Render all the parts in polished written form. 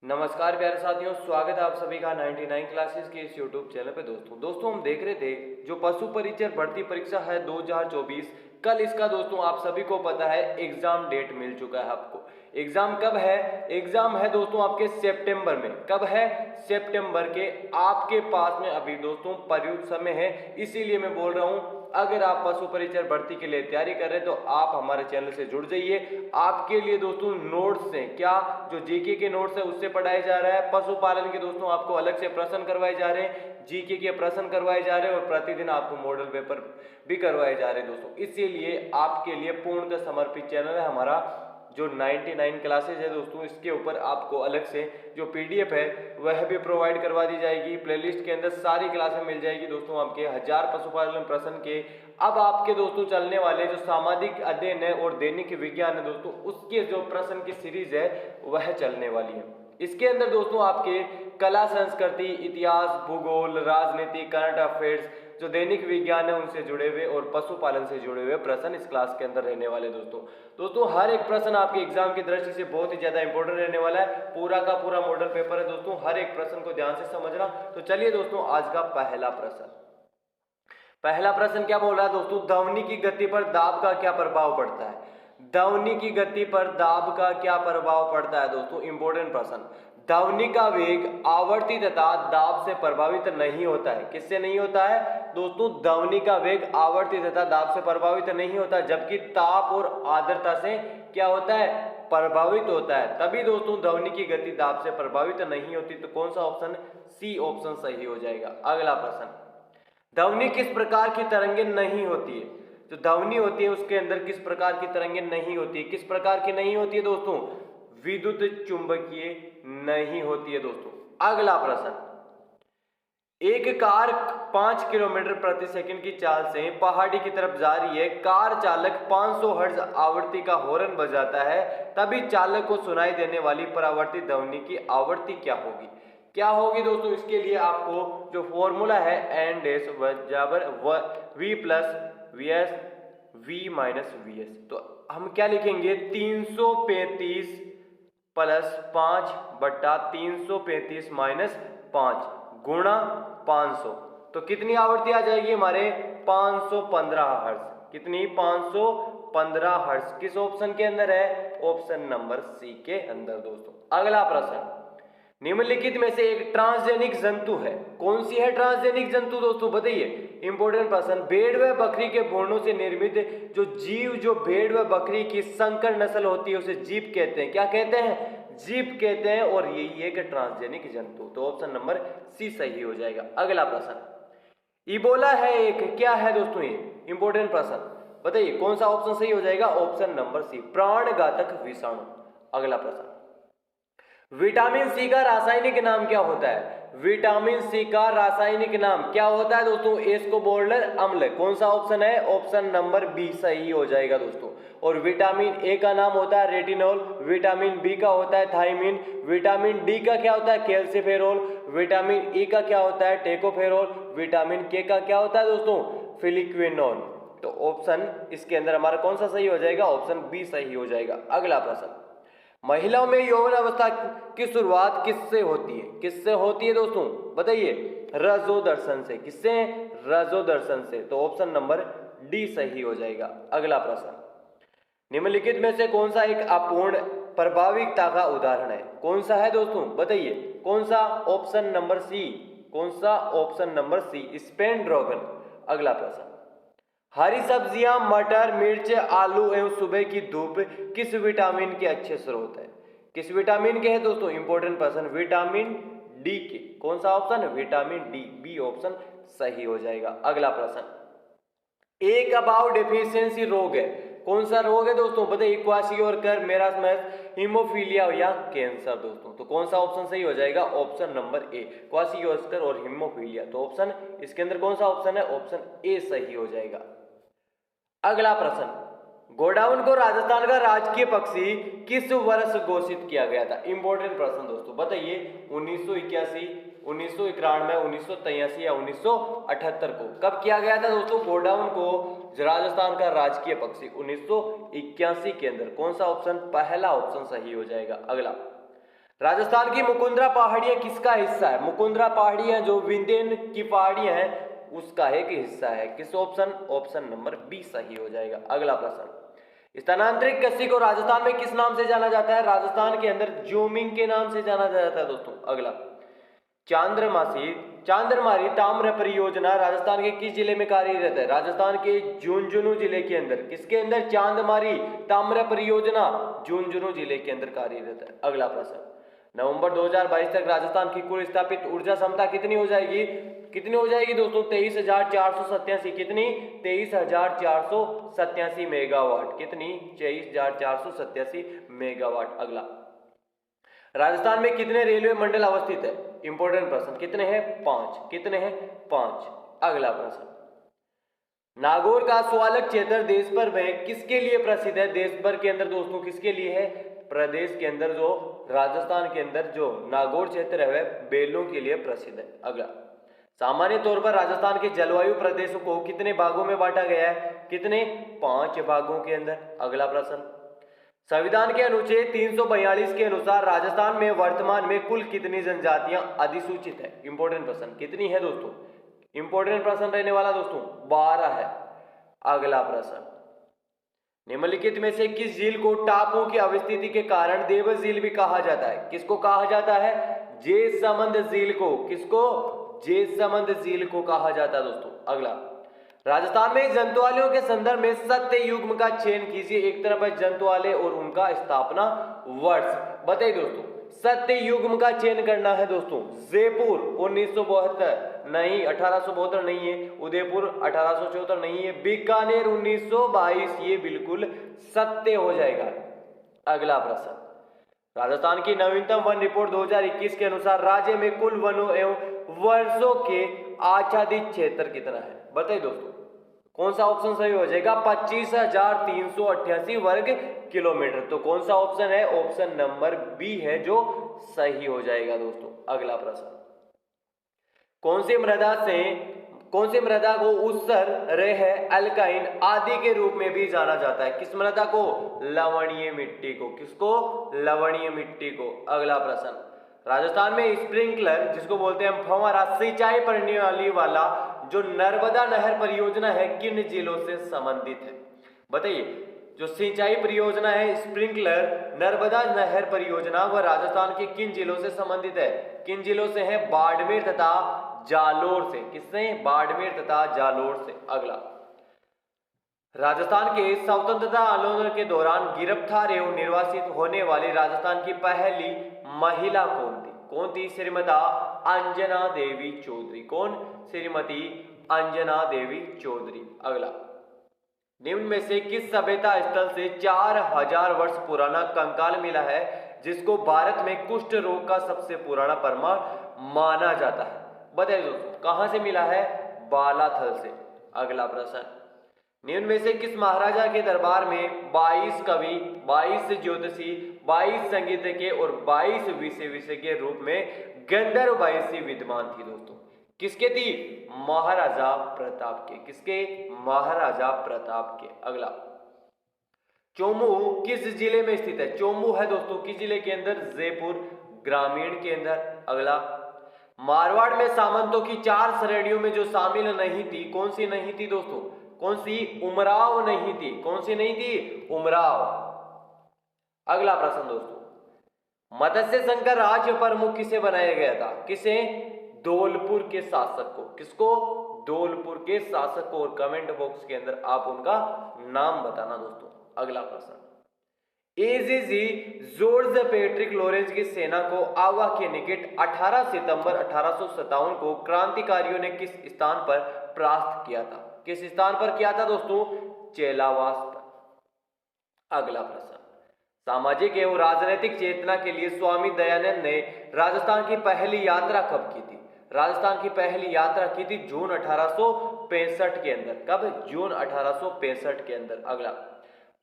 नमस्कार प्यारे साथियों, स्वागत है आप सभी का 99 क्लासेस के इस यूट्यूब चैनल पे। दोस्तों हम देख रहे थे जो पशु परिचर भर्ती परीक्षा है 2024। कल इसका दोस्तों आप सभी को पता है एग्जाम डेट मिल चुका है आपको। एग्जाम कब है? एग्जाम है दोस्तों आपके सितंबर में। कब है? सितंबर के। आपके पास में अभी दोस्तों पर्याप्त समय है, इसीलिए मैं बोल रहा हूं अगर आप पशु परिचर भर्ती के लिए तैयारी कर रहे हैं तो आप हमारे चैनल से जुड़ जाइए। आपके लिए दोस्तों नोट्स हैं, क्या जो जीके के नोट्स है उससे पढ़ाया जा रहा है। पशुपालन के दोस्तों आपको अलग से प्रश्न करवाए जा रहे हैं, जीके के प्रश्न करवाए जा रहे हैं और प्रतिदिन आपको मॉडल पेपर भी करवाए जा रहे हैं दोस्तों। इसीलिए आपके लिए पूर्णतः समर्पित चैनल है हमारा जो 99 क्लासेज है दोस्तों। इसके ऊपर आपको अलग से जो पीडीएफ है वह भी प्रोवाइड करवा दी जाएगी। प्लेलिस्ट के अंदर सारी क्लासें मिल जाएगी दोस्तों आपके 1000 पशुपालन प्रश्न के। अब आपके दोस्तों चलने वाले जो सामाजिक अध्ययन है और दैनिक विज्ञान है दोस्तों, उसके जो प्रश्न की सीरीज है वह चलने वाली है। इसके अंदर दोस्तों आपके कला, संस्कृति, इतिहास, भूगोल, राजनीति, करंट अफेयर्स, जो दैनिक विज्ञान है उनसे जुड़े हुए और पशुपालन से जुड़े हुए प्रश्न इस क्लास के अंदर रहने वाले दोस्तों हर एक प्रश्न आपके एग्जाम की दृष्टि से बहुत ही ज्यादा इंपॉर्टेंट रहने वाला है। पूरा का पूरा मॉडल पेपर है दोस्तों, हर एक प्रश्न को ध्यान से समझना। तो चलिए दोस्तों आज का पहला प्रश्न क्या बोल रहा है दोस्तों? ध्वनि की गति पर दाब का क्या प्रभाव पड़ता है? ध्वनि की गति पर दाब का क्या प्रभाव पड़ता है दोस्तों? इंपॉर्टेंट प्रश्न। ध्वनि का वेग आवर्ती तथा दाब से प्रभावित नहीं होता है। किससे नहीं होता है दोस्तों? ध्वनि का वेग आवर्ती तथा दाब से प्रभावित नहीं होता, जबकि ताप और आर्द्रता से क्या होता है? प्रभावित होता है। तभी दोस्तों ध्वनि की गति दाब से प्रभावित नहीं होती। तो कौन सा ऑप्शन? सी ऑप्शन सही हो जाएगा। अगला प्रश्न, ध्वनि किस प्रकार की तरंगे नहीं होती है? जो ध्वनि होती है उसके अंदर किस प्रकार की तरंगे नहीं होती है? किस प्रकार की नहीं होती है दोस्तों? विद्युत चुंबकीय नहीं होती है दोस्तों। अगला प्रश्न, एक कार 5 किलोमीटर प्रति सेकंड की चाल से पहाड़ी की तरफ जा रही है। कार चालक 500 हर्ट्ज आवृत्ति का हॉर्न बजाता है, तभी चालक को सुनाई देने वाली परावर्तित ध्वनि की आवृत्ति क्या होगी? क्या होगी दोस्तों? इसके लिए आपको जो फॉर्मूला है एन डैश बराबर V plus V S V minus V S, तो हम क्या लिखेंगे? 335 प्लस 5 बट्टा 335 माइनस 5 गुणा 500। तो कितनी आवृत्ति आ जाएगी हमारे? 515 हर्ट्ज। कितनी? 515 हर्ट्ज। किस ऑप्शन के अंदर है? ऑप्शन नंबर सी के अंदर दोस्तों। अगला प्रश्न, निम्नलिखित में से एक ट्रांसजेनिक जंतु है। कौन सी है ट्रांसजेनिक जंतु दोस्तों? बताइए। इंपॉर्टेंट प्रश्न। भेड़ व बकरी के भ्रूणों से निर्मित जो जीव, जो भेड़ व बकरी की संकर नस्ल होती है उसे जीव कहते हैं। क्या कहते हैं? जीव कहते हैं। और यही एक ट्रांसजेनिक जंतु। तो ऑप्शन नंबर सी सही हो जाएगा। अगला प्रश्न, इबोला है एक, क्या है दोस्तों ये? इंपॉर्टेंट प्रश्न, बताइए कौन सा ऑप्शन सही हो जाएगा? ऑप्शन नंबर सी, प्राणघातक विषाणु। अगला प्रश्न, विटामिन सी का रासायनिक नाम क्या होता है? विटामिन सी का रासायनिक नाम क्या होता है दोस्तों? एस्कोर्बिक अम्ल। कौन सा ऑप्शन है? ऑप्शन नंबर बी सही हो जाएगा दोस्तों। और विटामिन ए का नाम होता है रेटिनॉल, विटामिन बी का होता है थायमिन, विटामिन डी का क्या होता है? कैल्सिफेरॉल, विटामिन ई का क्या होता है? टेकोफेरॉल, विटामिन के का क्या होता है दोस्तों? फिलिक्विनोल। तो ऑप्शन इसके अंदर हमारा कौन सा सही हो जाएगा? ऑप्शन बी सही हो जाएगा। अगला प्रश्न, महिलाओं में यौन अवस्था की शुरुआत किससे होती है? किससे होती है दोस्तों? बताइए। रजोदर्शन से। किससे? रजोदर्शन से। तो ऑप्शन नंबर डी सही हो जाएगा। अगला प्रश्न, निम्नलिखित में से कौन सा एक अपूर्ण प्रभाविकता का उदाहरण है? कौन सा है दोस्तों? बताइए कौन सा? Option number C. कौन सा? Option number C, Spain dragon. अगला प्रश्न, हरी सब्जियां, मटर, मिर्च, आलू एवं सुबह की धूप किस विटामिन के अच्छे स्रोत है? किस विटामिन के हैं दोस्तों? इंपॉर्टेंट प्रश्न, विटामिन डी के। कौन सा option? Vitamin D, B option सही हो जाएगा। अगला प्रश्न, एक अबाउ डेफिशिएंसी रोग है। कौन सा रोग है दोस्तों? बताइए। क्वाशियोरकर, मेरास्मस, हीमोफीलिया या कैंसर दोस्तों। तो कौन सा ऑप्शन सही हो जाएगा? ऑप्शन नंबर ए, क्वाशियोरकर और हीमोफीलिया। तो ऑप्शन इसके अंदर कौन सा ऑप्शन है? ऑप्शन ए सही हो जाएगा। अगला प्रश्न, गोडाउन को राजस्थान का राजकीय पक्षी किस वर्ष घोषित किया गया था? इंपॉर्टेंट प्रश्न दोस्तों, बताइए। 1981, 1991, 1983 या 1978 को कब किया गया था दोस्तों? गोडाउन को राजस्थान का राजकीय पक्षी 1981 के अंदर। कौन सा ऑप्शन? पहला ऑप्शन सही हो जाएगा। अगला, राजस्थान की मुकुंदरा पहाड़ियां किसका हिस्सा है? मुकुंदरा पहाड़ियां जो विंध्यन की पहाड़ियां हैं उसका एक हिस्सा है। किस ऑप्शन? ऑप्शन नंबर बी सही हो जाएगा। अगला प्रश्न, स्थानांतरित कृषि को राजस्थान में किस नाम से जाना जाता है? राजस्थान के अंदर जोमिंग के नाम से जाना जाता है दोस्तों। अगला, चांद्रमारी ताम्र परियोजना राजस्थान के किस जिले में कार्यरत है? राजस्थान के झुंझुनू जिले के अंदर। किसके अंदर? चांदमारी ताम्र परियोजना झुंझुनू जिले के अंदर कार्यरत है। अगला प्रश्न, नवंबर 2022 तक राजस्थान की कुल स्थापित ऊर्जा क्षमता कितनी हो जाएगी? कितनी हो जाएगी दोस्तों? 23,487। कितनी? 23,487 मेगावाट। कितनी? 23,487 मेगावाट। अगला, राजस्थान में कितने रेलवे मंडल अवस्थित है? इंपॉर्टेंट प्रश्न। कितने हैं? 5। कितने हैं? 5। अगला प्रश्न, नागौर का स्वालक क्षेत्र देश भर में किसके लिए प्रसिद्ध है? देश भर के अंदर दोस्तों किसके लिए है? प्रदेश के अंदर जो राजस्थान के अंदर जो नागौर क्षेत्र है वह बेलों के लिए प्रसिद्ध है। अगला, सामान्य तौर पर राजस्थान के जलवायु प्रदेशों को कितने भागों में बांटा गया है? कितने? 5 भागों के अंदर। अगला प्रश्न, संविधान के अनुच्छेद 342 के अनुसार राजस्थान में वर्तमान में कुल कितनी जनजातियां अधिसूचित है? इंपॉर्टेंट प्रश्न। कितनी है दोस्तों? इंपॉर्टेंट प्रश्न रहने वाला दोस्तों 12 है। अगला प्रश्न, निम्नलिखित में से किस झील को टापुओं की अवस्थिति के कारण देवस झील भी कहा जाता है? किसको कहा जाता है? जेसमंद झील को। किसको? जेसमंद झील को कहा जाता है दोस्तों। अगला, राजस्थान में जंतुआलयों के संदर्भ में सत्य युग्म का चयन कीजिए। एक तरफ है जंतुआलय और उनका स्थापना वर्ष। बताइए दोस्तों, सत्य युग्म का चयन करना है दोस्तों। जयपुर 1972 नहीं, 1872 नहीं है। उदयपुर 1874 नहीं है। बीकानेर 1922 ये बिल्कुल सत्य हो जाएगा। अगला प्रश्न, राजस्थान की नवीनतम वन रिपोर्ट 2021 के अनुसार राज्य में कुल वनों एवं वर्षों के आच्छादित क्षेत्र कितना है? बताइए दोस्तों, कौन सा ऑप्शन सही हो जाएगा? 25,388 वर्ग किलोमीटर। तो कौन सा ऑप्शन है? ऑप्शन नंबर बी है जो सही हो जाएगा दोस्तों। अगला प्रश्न, कौन सी मृदा को ऊसर, रेह, अल्काइन आदि के रूप में भी जाना जाता है? किस मृदा को? लवणीय मिट्टी को। किसको? लवणीय मिट्टी को। अगला प्रश्न, राजस्थान में स्प्रिंकलर जिसको बोलते हैं फव्वारा सिंचाई प्रणाली वाला जो नर्मदा नहर परियोजना है किन जिलों से संबंधित है? बताइए, जो सिंचाई परियोजना है स्प्रिंकलर नर्मदा नहर परियोजना वह राजस्थान के किन जिलों से संबंधित है? किन जिलों से है? बाड़मेर तथा जालोर से। किससे? बाड़मेर तथा जालोर से। अगला, राजस्थान के स्वतंत्रता आंदोलन के दौरान गिरफ्तार एवं निर्वासित होने वाली राजस्थान की पहली महिला कौन थी? कौन थी? श्रीमती अंजना देवी चौधरी। कौन? श्रीमती अंजना देवी चौधरी। अगला, निम्न में से किस सभ्यता स्थल से 4000 वर्ष पुराना कंकाल मिला है जिसको भारत में कुष्ठ रोग का सबसे पुराना प्रमाण माना जाता है? बताइए दोस्तों, कहां से मिला है? बालाथल से। अगला प्रश्न, निम्न में से किस महाराजा के दरबार में 22 कवि, 22 ज्योतिषी, 22 संगीतज्ञ और 22 विषय के रूप में गंधर्व बाईसी विद्यमान थी दोस्तों? किसके थी? महाराजा प्रताप के। किसके? महाराजा प्रताप के। अगला, चोमू किस जिले में स्थित है? चोमू है दोस्तों किस जिले के अंदर? जयपुर ग्रामीण के अंदर। अगला, मारवाड़ में सामंतों की 4 श्रेणियों में जो शामिल नहीं थी, कौन सी नहीं थी दोस्तों? कौन सी? उमराव नहीं थी। कौन सी नहीं थी? उमराव। अगला प्रश्न दोस्तों, मत्स्य संकर राज्य प्रमुख किसे बनाया गया था? किसे? धौलपुर के शासक को। किसको? धौलपुर के शासक को। और कमेंट बॉक्स के अंदर आप उनका नाम बताना दोस्तों। अगला प्रश्न, एजीजी जॉर्ज पैट्रिक लॉरेंस की सेना को आवा के निकट 18 सितंबर 1857 को क्रांतिकारियों ने किस स्थान पर परास्त किया था? किस स्थान पर किया था दोस्तों? चेलावास पर। अगला प्रश्न, सामाजिक एवं राजनीतिक चेतना के लिए स्वामी दयानंद ने राजस्थान की पहली यात्रा कब की थी? राजस्थान की पहली यात्रा की थी जून 1865 के अंदर। कब? जून 1865 के अंदर। अगला,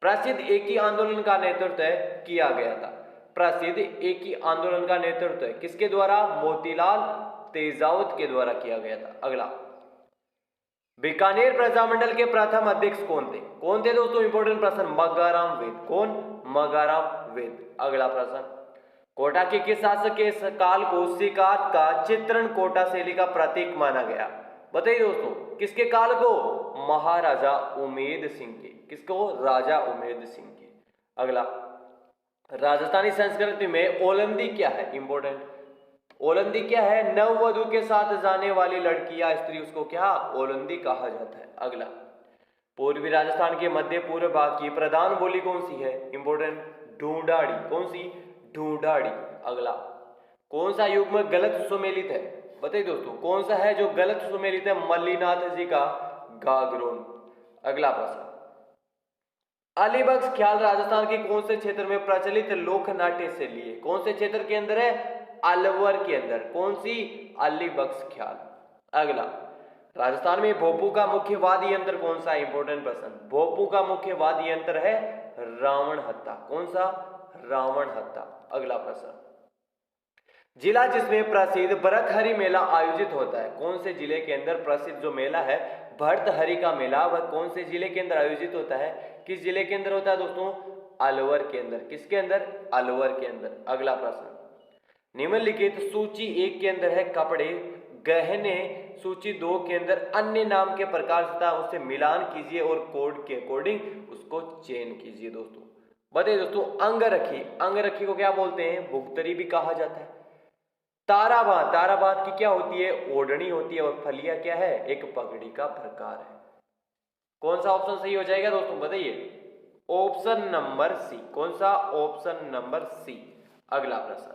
प्रसिद्ध एकी आंदोलन का नेतृत्व किया गया था? प्रसिद्ध एकी आंदोलन का नेतृत्व किसके द्वारा? मोतीलाल तेजावत के द्वारा किया गया था। अगला, बीकानेर प्रजामंडल के प्रथम अध्यक्ष कौन थे? कौन थे दोस्तों? इंपॉर्टेंट प्रश्न, मगाराम वेद। कौन? मगाराम वेद। अगला प्रश्न, कोटा के किस शासक के काल को शिकार का चित्रण कोटा शैली का प्रतीक माना गया? बताइए दोस्तों, किसके काल को? महाराजा उमेद सिंह के। किसको? राजा उमेद सिंह के। अगला, राजस्थानी संस्कृति में ओलंदी क्या है? इंपॉर्टेंट, ओलंदी क्या है? नववधु के साथ जाने वाली लड़की या स्त्री, उसको क्या? ओलंदी कहा जाता है। अगला, पूर्वी राजस्थान के मध्य पूर्व भाग की प्रधान बोली कौन सी है? इंपॉर्टेंट, ढूंढाड़ी। कौन सी? ढूंढाड़ी। अगला, कौन सा युग्म गलत सुमेलित है? बताइए दोस्तों, कौन सा है जो गलत सुमेलित है? मल्लीनाथ जी का गागरोन। अगला प्रश्न, अलीबख्श ख्याल राजस्थान के कौन से क्षेत्र में प्रचलित लोक नाट्य से लिए? कौन से क्षेत्र के अंदर है? अलवर के अंदर। कौन सी? अलीबख्श ख्याल। अगला, राजस्थान में भोपू का मुख्य वाद्य यंत्र कौन सा? इंपॉर्टेंट प्रश्न, भोपू का मुख्य वाद्य यंत्र है रावण हत्ता। कौन सा? रावण हत्ता। अगला प्रश्न, जिला जिसमें प्रसिद्ध भर्तहरि मेला आयोजित होता है, कौन से जिले के अंदर प्रसिद्ध जो मेला है भर्तहरि का मेला, वह कौन से जिले के अंदर आयोजित होता है? किस जिले के अंदर होता है दोस्तों? अलवर के अंदर। किसके अंदर? अलवर के अंदर। अगला प्रश्न, निम्नलिखित सूची 1 के अंदर है कपड़े, गहने, सूची 2 के अंदर अन्य नाम के प्रकार तथा उससे मिलान कीजिए और कोड के अकॉर्डिंग उसको चेन कीजिए। दोस्तों बताइए दोस्तों, अंगरखी, अंगरखी को क्या बोलते हैं? भुगतरी भी कहा जाता है। ताराबाद, ताराबाद की क्या होती है? ओढ़नी होती है। और फलिया क्या है? एक पगड़ी का प्रकार है। कौन सा ऑप्शन सही हो जाएगा दोस्तों? बताइए। Option number C. कौन सा? Option number C. अगला प्रश्न,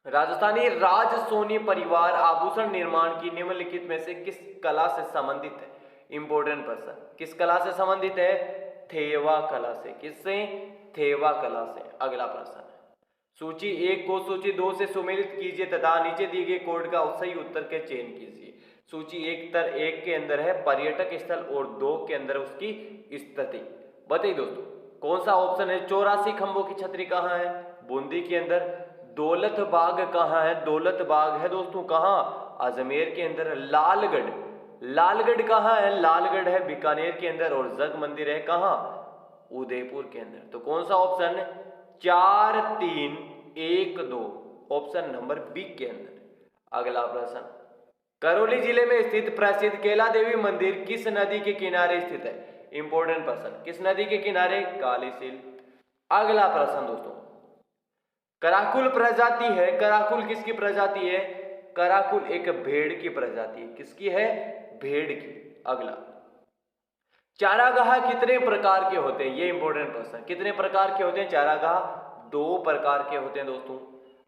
राजस्थानी राज सोनी परिवार आभूषण निर्माण की निम्नलिखित में से किस कला से संबंधित है? इंपॉर्टेंट प्रश्न, किस कला से संबंधित है? थेवा कला से। किससे? थेवा कला से। अगला प्रश्न, सूची 1 को सूची 2 से सुमेलित कीजिए तथा नीचे दिए गए कोड का सही उत्तर के चयन कीजिए। सूची 1 के अंदर है पर्यटक स्थल और 2 के अंदर उसकी स्थिति। बताइए दोस्तों, कौन सा ऑप्शन है? 84 खंभों की छतरी कहाँ है? बूंदी के अंदर। दौलत बाग कहाँ है? दौलत बाग है दोस्तों कहाँ? अजमेर के अंदर। लालगढ़, लालगढ़ कहाँ है? लालगढ़ है बीकानेर के अंदर। और जग मंदिर है कहाँ? उदयपुर के अंदर। तो कौन सा ऑप्शन? 4 3 1 2, ऑप्शन नंबर बी के अंदर। अगला प्रश्न, करौली जिले में स्थित प्रसिद्ध केला देवी मंदिर किस नदी के किनारे स्थित है? इंपॉर्टेंट प्रश्न, किस नदी के किनारे? कालीसील। अगला प्रश्न दोस्तों, कराकुल प्रजाति है, कराकुल किसकी प्रजाति है? कराकुल एक भेड़ की प्रजाति है। किसकी है? भेड़ की। अगला, चारागाह कितने प्रकार के होते हैं? ये इंपॉर्टेंट प्रश्न, कितने प्रकार के होते हैं चारागाह? 2 प्रकार के होते हैं दोस्तों।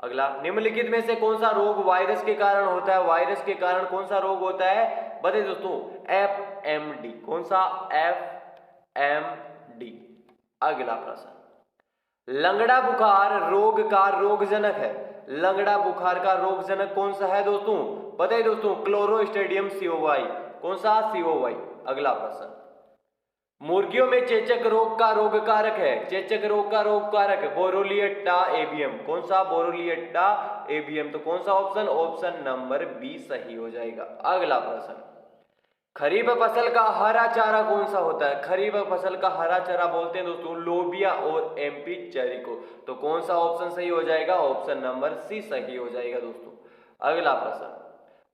अगला, निम्नलिखित में से कौन सा रोग वायरस के कारण होता है? वायरस के कारण कौन सा रोग होता है? बताइए दोस्तों, FMD। कौन सा? FMD। अगला प्रश्न, लंगड़ा बुखार रोग का रोगजनक है, लंगड़ा बुखार का रोगजनक कौन सा है दोस्तों? बताइए दोस्तों, क्लोरोस्ट्रेडियम COY। कौन सा? COY। अगला प्रश्न, मुर्गियों में चेचक रोग का रोग कारक है, चेचक रोग का रोग कारक बोरोलिएटा एवियम। कौन सा? बोरोलिएटा एवियम। तो कौन सा ऑप्शन? ऑप्शन नंबर बी सही हो जाएगा। अगला प्रश्न, खरीफ फसल का हरा चारा कौन सा होता है? खरीफ फसल का हरा चारा बोलते हैं दोस्तों लोबिया और MP चेरी को। तो कौन सा ऑप्शन सही हो जाएगा? ऑप्शन नंबर सी सही हो जाएगा दोस्तों। अगला प्रश्न,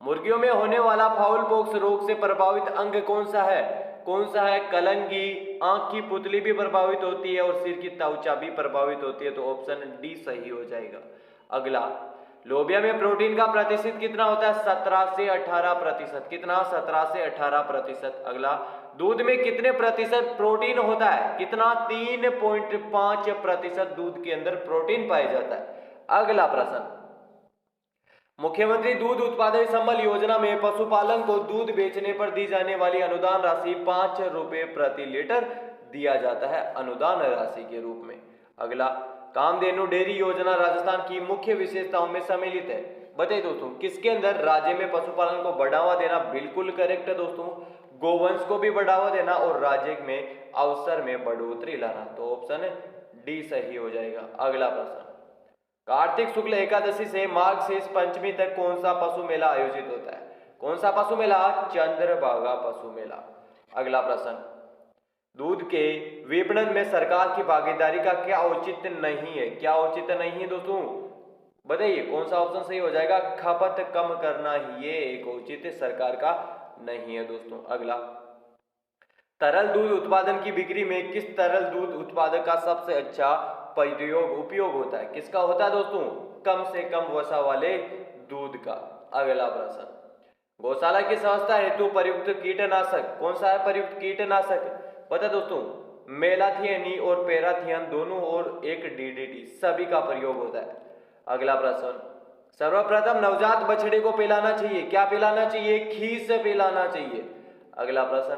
मुर्गियों में होने वाला फाउल पॉक्स रोग से प्रभावित अंग कौन सा है? कौन सा है? कलंगी, आंख की पुतली भी प्रभावित होती है और सिर की त्वचा भी प्रभावित होती है। तो ऑप्शन डी सही हो जाएगा। अगला, लोबिया में प्रोटीन का प्रतिशत कितना होता है? 17 से 18%। कितना? 17 से 18%। अगला, दूध में कितने प्रतिशत प्रोटीन होता है? कितना? 3.5% दूध के अंदर प्रोटीन पाया जाता है। अगला प्रश्न, मुख्यमंत्री दूध उत्पादन संबल योजना में पशुपालन को दूध बेचने पर दी जाने वाली अनुदान राशि 5 रुपए प्रति लीटर दिया जाता है अनुदान राशि के रूप में। अगला, कामधेनु डेयरी योजना राजस्थान की मुख्य विशेषताओं में सम्मिलित है। बताइए दोस्तों, किसके अंदर? राज्य में पशुपालन को बढ़ावा देना, बिल्कुल करेक्ट है दोस्तों। गोवंश को भी बढ़ावा देना और राज्य में अवसर में बढ़ोतरी लाना। तो ऑप्शन डी सही हो जाएगा। अगला प्रश्न, कार्तिक शुक्ल एकादशी से माघ शेष पंचमी तक कौन सा पशु मेला आयोजित होता है? कौन सा पशु मेला? चंद्रभागा पशु मेला। अगला प्रश्न, दूध के विपणन में सरकार की भागीदारी का क्या औचित्य नहीं है? क्या औचित्य नहीं है दोस्तों? बताइए कौन सा ऑप्शन सही हो जाएगा? खपत कम करना ही ये एक औचित्य सरकार का नहीं है दोस्तों। अगला, तरल दूध उत्पादन की बिक्री में किस तरल दूध उत्पादक का सबसे अच्छा उपयोग होता है? किसका होता है दोस्तों? कम से कम वसा वाले दूध का। अगला प्रश्न, गौशाला की व्यवस्था हेतु प्रयुक्त कीटनाशक कौन सा है? प्रयुक्त कीटनाशक पता दोस्तों, मेलाथियनी और पैराथियन दोनों और एक डीडीटी सभी का प्रयोग होता है। अगला प्रश्न, सर्वप्रथम नवजात बछड़े को पिलाना चाहिए, क्या पिलाना चाहिए? खीर से पिलाना चाहिए। अगला प्रश्न,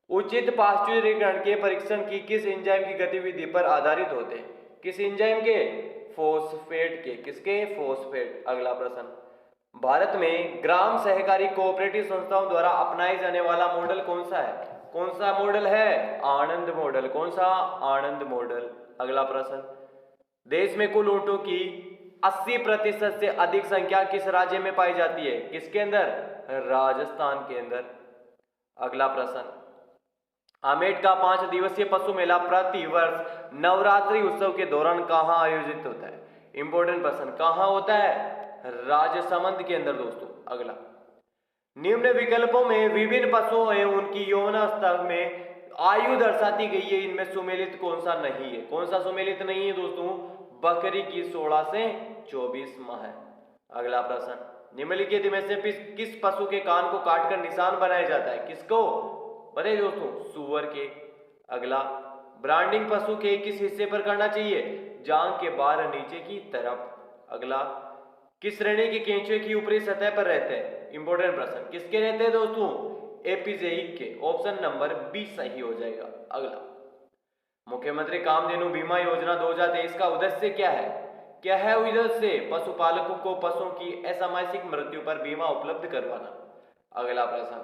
उचित पाश्चुरीकरण के परीक्षण की किस एंजाइम की गतिविधि पर आधारित होते हैं? किस एंजाइम के? फॉस्फेट के। किसके? फॉस्फेट। अगला प्रश्न, भारत में ग्राम सहकारी कोऑपरेटिव संस्थाओं द्वारा अपनाए जाने वाला मॉडल कौन सा है? कौन सा मॉडल है? आनंद मॉडल। कौन सा? आनंद मॉडल। अगला प्रश्न, देश में कुल ऊंटों की 80% से अधिक संख्या किस राज्य में पाई जाती है? किसके अंदर? राजस्थान के अंदर। अगला प्रश्न, आमेट का 5 दिवसीय पशु मेला प्रति वर्ष नवरात्रि उत्सव के दौरान कहां आयोजित होता है? इंपॉर्टेंट प्रश्न, कहां होता है? राजसमंद के अंदर दोस्तों। अगला, निम्न विकल्पों में विभिन्न पशुओं एवं उनकी यौनावस्था में आयु दर्शाती गई है, इनमें सुमेलित कौन सा नहीं है? कौन सा सुमेलित नहीं है दोस्तों? बकरी की 16 से 24 माह है। अगला प्रश्न, निम्नलिखित में से किस पशु के कान को काटकर निशान बनाया जाता है? किसको? बताइए दोस्तों, सूअर के। अगला, ब्रांडिंग पशु के किस हिस्से पर करना चाहिए? जांघ के बाहर नीचे की तरफ। अगला, किस श्रेणी के केंचुए की ऊपरी सतह पर रहते हैं? इंपॉर्टेंट प्रश्न, किसके रहते हैं दोस्तों? एपिजेइक के। ऑप्शन नंबर बी सही हो जाएगा। अगला, मुख्यमंत्री कामधेनु बीमा योजना 2023 का उद्देश्य क्या है? क्या है उद्देश्य? पशुपालकों को पशुओं की असामयिक मृत्यु पर बीमा उपलब्ध करवाना। अगला प्रश्न,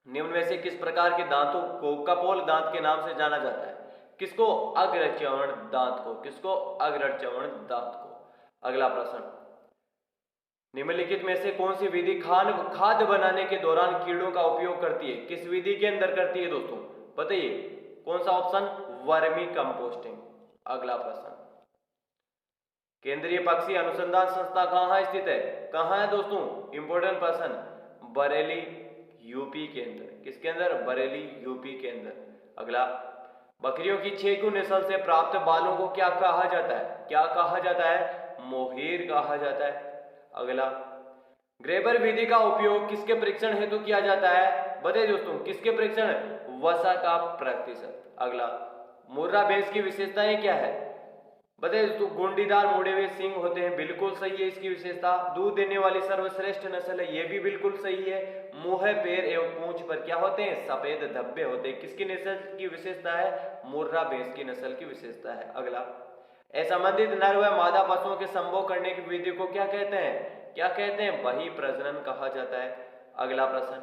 निम्न में से किस प्रकार के दांतों को कपोल दांत के नाम से जाना जाता है? किसको? अग्रचर्वण दांत को। किसको? अग्रचर्वण दांत को। अगला प्रश्न, निम्नलिखित में से कौन सी विधि खाद्य बनाने के दौरान कीड़ों का उपयोग करती है? किस विधि के अंदर करती है दोस्तों? बताइए कौन सा ऑप्शन? Vermi composting. अगला प्रश्न, केंद्रीय पक्षी अनुसंधान संस्था कहां स्थित है? कहां है दोस्तों? इंपॉर्टेंट प्रश्न, बरेली यूपी के अंदर। किसके अंदर? बरेली यूपी के अंदर। अगला, बकरियों की छेकू नस्ल से प्राप्त बालों को क्या कहा जाता है? क्या कहा जाता है? मोहेर कहा जाता है। अगला, ग्रेबर विधि का उपयोग किसके परीक्षण हेतु किया जाता है? बताइए दोस्तों, किसके परीक्षण? वसा का प्रतिशत। अगला, मुर्रा भैंस की विशेषताएं क्या है? बताइए दोस्तों, गुंडीदार मुड़े हुए सींग होते हैं, बिल्कुल सही है इसकी विशेषता। दूध देने वाली सर्वश्रेष्ठ नस्ल है, ये भी बिल्कुल सही है। मुंह, पैर एवं पूंछ पर क्या होते हैं? सफेद धब्बे होते हैं। किसकी नस्ल की विशेषता है? मुर्रा भैंस की नस्ल की विशेषता है। अगला, असंबंधित नर व मादा पशुओं के संभोग करने की विधि को क्या कहते हैं? क्या कहते हैं? बही प्रजनन कहा जाता है। अगला प्रश्न,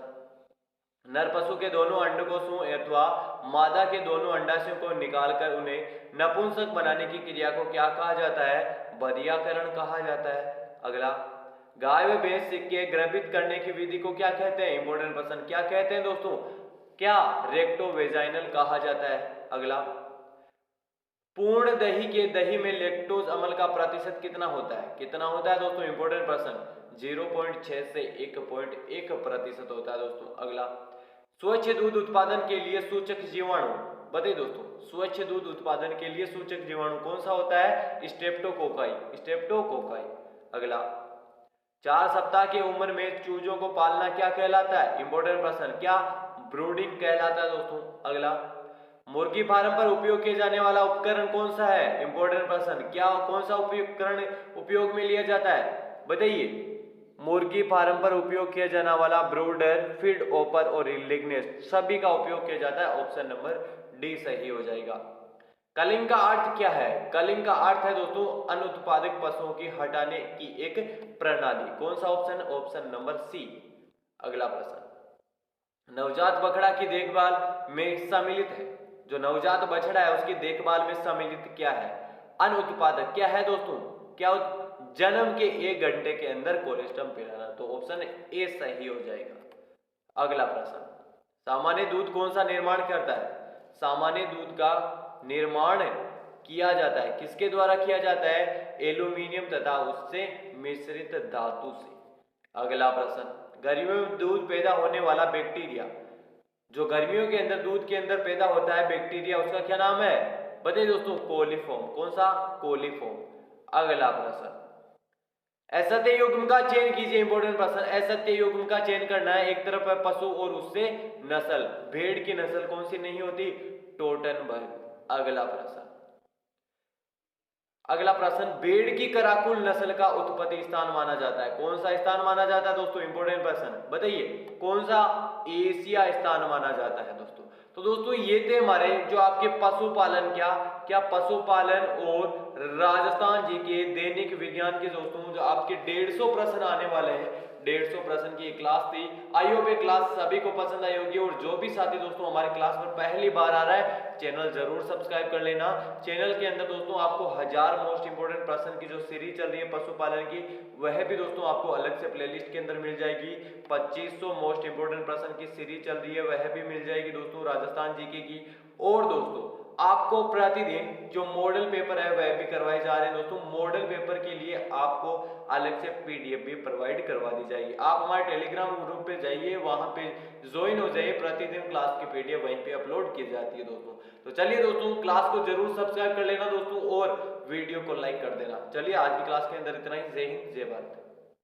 नर पशु के दोनों अंडकोशों अथवा मादा के दोनों अंडाशयों को निकालकर उन्हें नपुंसक बनाने की क्रिया को क्या कहा जाता है? बधियाकरण कहा जाता है। अगला, गाय व भैंस के गर्भित करने की विधि को क्या कहते हैं? इंपॉर्टेंट प्रश्न, क्या कहते हैं दोस्तों? क्या? रेक्टोवेजाइनल कहा जाता है। अगला, पूर्ण दही में लैक्टोज अम्ल का प्रतिशत कितना होता है? कितना होता है दोस्तों? इंपॉर्टेंट प्रश्न, 0.6 से 1.1% होता है दोस्तों। अगला, स्वच्छ दूध उत्पादन के लिए सूचक जीवाणु, बताइए दोस्तों, स्वच्छ दूध उत्पादन के लिए सूचक जीवाणु कौन सा होता है? स्ट्रेप्टोकोकाई। स्ट्रेप्टोकोकाई। अगला, 4 सप्ताह की उम्र में चूजों को पालना क्या कहलाता है? इंपॉर्टेंट प्रश्न, क्या? ब्रूडिंग कहलाता है दोस्तों। अगला, मुर्गी फार्म पर उपयोग किया जाने वाला उपकरण कौन सा है? इंपॉर्टेंट प्रश्न, क्या? कौन सा उपकरण उपयोग में लिया जाता है? बताइए, मुर्गी फार्म पर उपयोग किया जाने वाला ब्रूडर, फीड ओपर और लिग्नेस्ट सभी का उपयोग किया जाता है। ऑप्शन नंबर डी सही हो जाएगा। कलिंग का अर्थ क्या है? कलिंग का अर्थ है दोस्तों अनुत्पादक पशुओं की हटाने की एक प्रणाली। कौन सा ऑप्शन? Option number C. अगला प्रश्न, नवजात बछड़ा की देखभाल में सम्मिलित है, जो नवजात बछड़ा है उसकी देखभाल में सम्मिलित क्या है? अनुत्पादक क्या है दोस्तों? क्या? जन्म के 1 घंटे के अंदर कोलेस्ट्रम पिलाना। तो ऑप्शन ए सही हो जाएगा। अगला प्रश्न, सामान्य दूध कौन सा निर्माण करता है? सामान्य दूध का निर्माण किया जाता है, किसके द्वारा किया जाता है? एल्यूमिनियम तथा उससे मिश्रित धातु से। अगला प्रश्न, गर्मियों में दूध पैदा होने वाला बैक्टीरिया, जो गर्मियों के अंदर दूध के अंदर पैदा होता है बैक्टीरिया, उसका क्या नाम है? बताइए दोस्तों, कोलीफॉर्म। कौन सा? कोलीफॉर्म। अगला प्रश्न, असत्य युग्म का चयन कीजिए। इंपॉर्टेंट प्रश्न, असत्य युग्म का चयन करना है। एक तरफ है पशु और उससे नस्ल, भेड़ की नस्ल कौन सी नहीं होती? टोटनबर्ग। अगला प्रश्न, भेड़ की कराकुल नस्ल का उत्पत्ति स्थान माना जाता है। कौन सा स्थान माना जाता है दोस्तों? इंपॉर्टेंट प्रश्न, बताइए कौन सा? एशिया स्थान माना जाता है दोस्तों। तो दोस्तों ये थे हमारे जो आपके पशुपालन, क्या पशुपालन और राजस्थान जी के दैनिक विज्ञान के दोस्तों जो आपके 150 प्रश्न आने वाले हैं, 150 प्रश्न की एक क्लास थी। आई होप ये क्लास सभी को पसंद आई होगी। और जो भी साथी दोस्तों हमारे क्लास पर पहली बार आ रहा है, चैनल जरूर सब्सक्राइब कर लेना। चैनल के अंदर दोस्तों आपको 1000 मोस्ट इंपोर्टेंट प्रश्न की जो सीरीज चल रही है पशुपालन की, वह भी दोस्तों आपको अलग से प्लेलिस्ट के अंदर मिल जाएगी। 2500 मोस्ट इंपोर्टेंट प्रश्न की सीरीज चल रही है, वह भी मिल जाएगी दोस्तों राजस्थान जीके की। और दोस्तों आपको प्रतिदिन जो मॉडल पेपर है वह भी करवाए जा रहे हैं दोस्तों। मॉडल पेपर के लिए आपको अलग से पीडीएफ भी प्रोवाइड करवा दी जाएगी। आप हमारे टेलीग्राम ग्रुप पे जाइए, वहां पे ज्वाइन हो जाइए। प्रतिदिन क्लास की पीडीएफ वहीं पे अपलोड की जाती है दोस्तों। तो चलिए दोस्तों, क्लास को जरूर सब्सक्राइब कर लेना दोस्तों और वीडियो को लाइक कर देना। चलिए आज की क्लास के अंदर इतना ही। जय हिंद, जय भारत।